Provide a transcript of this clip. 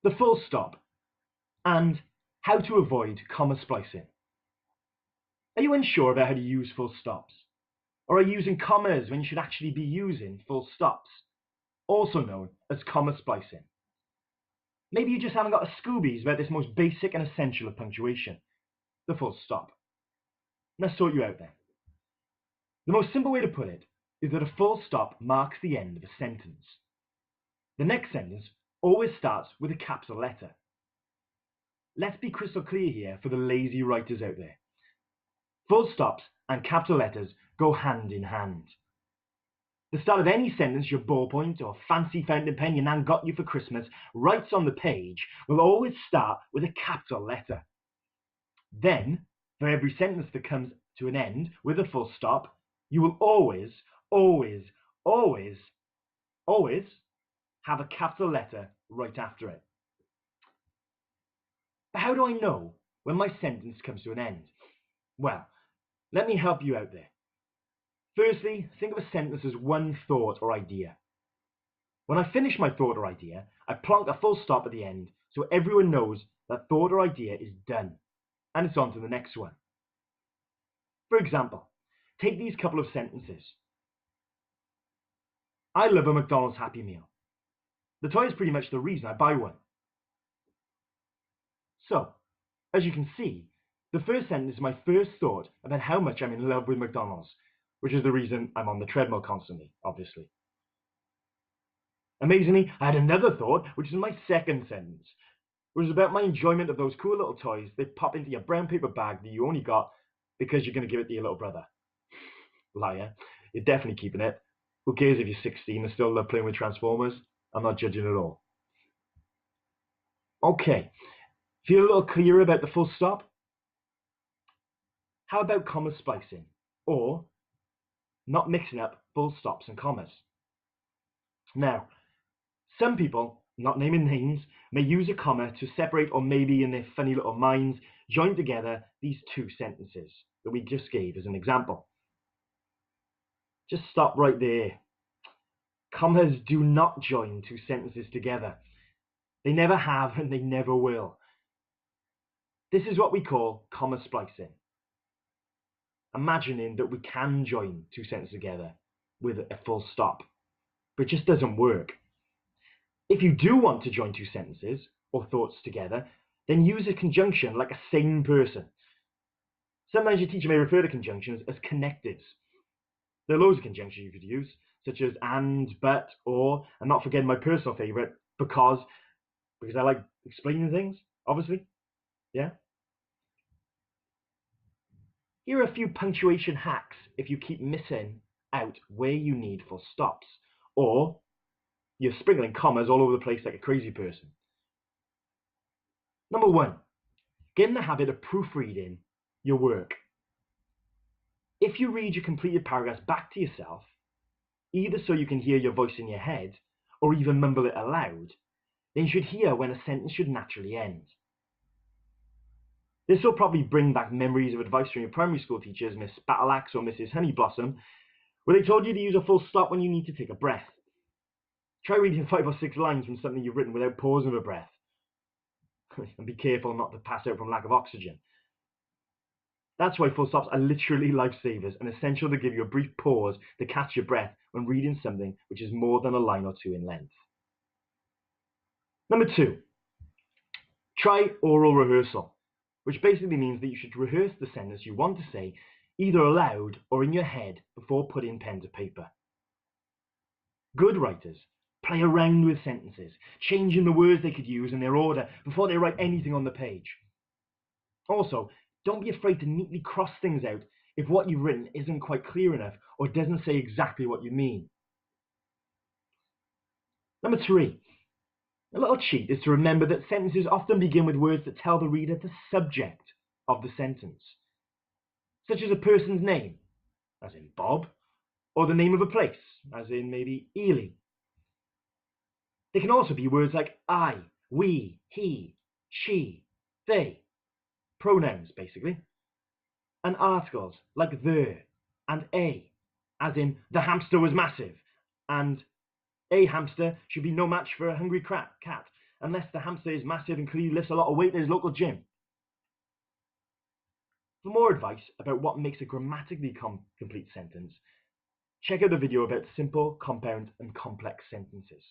the full stop, and how to avoid comma splicing. Are you unsure about how to use full stops? Or are you using commas when you should actually be using full stops, also known as comma splicing? Maybe you just haven't got a Scoobies about this most basic and essential of punctuation, the full stop. Let's sort you out then. The most simple way to put it is that a full stop marks the end of a sentence. The next sentence always starts with a capital letter. Let's be crystal clear here for the lazy writers out there. Full stops and capital letters go hand in hand. The start of any sentence your ballpoint or fancy fountain pen your nan got you for Christmas writes on the page will always start with a capital letter. Then, for every sentence that comes to an end with a full stop, you will always have a capital letter right after it. But how do I know when my sentence comes to an end? Well, let me help you out there. Firstly, think of a sentence as one thought or idea. When I finish my thought or idea, I plonk a full stop at the end so everyone knows that thought or idea is done and it's on to the next one. For example, take these couple of sentences. I love a McDonald's Happy Meal. The toy is pretty much the reason I buy one. So, as you can see, the first sentence is my first thought about how much I'm in love with McDonald's, which is the reason I'm on the treadmill constantly, obviously. Amazingly, I had another thought, which is my second sentence, which is about my enjoyment of those cool little toys that pop into your brown paper bag that you only got because you're going to give it to your little brother. Liar. You're definitely keeping it. Who cares if you're 16 and still love playing with Transformers? I'm not judging at all. Okay, feel a little clearer about the full stop? How about comma splicing, or not mixing up full stops and commas? Now, some people, not naming names, may use a comma to separate, or maybe in their funny little minds, join together these two sentences that we just gave as an example. Just stop right there. Commas do not join two sentences together. They never have and they never will. This is what we call comma splicing. Imagining that we can join two sentences together with a full stop, but it just doesn't work. If you do want to join two sentences or thoughts together, then use a conjunction like a sane person. Sometimes your teacher may refer to conjunctions as connectives. There are loads of conjunctions you could use, such as and, but, or, and not forgetting my personal favourite, because I like explaining things, obviously. Yeah. Here are a few punctuation hacks if you keep missing out where you need full stops, or you're sprinkling commas all over the place like a crazy person. Number one, get in the habit of proofreading your work. If you read your completed paragraphs back to yourself, either so you can hear your voice in your head, or even mumble it aloud, then you should hear when a sentence should naturally end. This will probably bring back memories of advice from your primary school teachers, Miss Battleaxe or Mrs. Honeyblossom, where they told you to use a full stop when you need to take a breath. Try reading 5 or 6 lines from something you've written without pausing for breath. And be careful not to pass out from lack of oxygen. That's why full stops are literally lifesavers and essential to give you a brief pause to catch your breath when reading something which is more than a line or two in length. Number 2, try oral rehearsal, which basically means that you should rehearse the sentence you want to say either aloud or in your head before putting pen to paper. Good writers play around with sentences, changing the words they could use in their order before they write anything on the page. Also, don't be afraid to neatly cross things out if what you've written isn't quite clear enough or doesn't say exactly what you mean. Number 3, a little cheat is to remember that sentences often begin with words that tell the reader the subject of the sentence, such as a person's name, as in Bob, or the name of a place, as in maybe Ely. They can also be words like I, we, he, she, they, pronouns basically, and articles like the and a, as in the hamster was massive, and a hamster should be no match for a hungry cat, unless the hamster is massive and clearly lifts a lot of weight in his local gym. For more advice about what makes a grammatically complete sentence, check out the video about simple, compound, and complex sentences.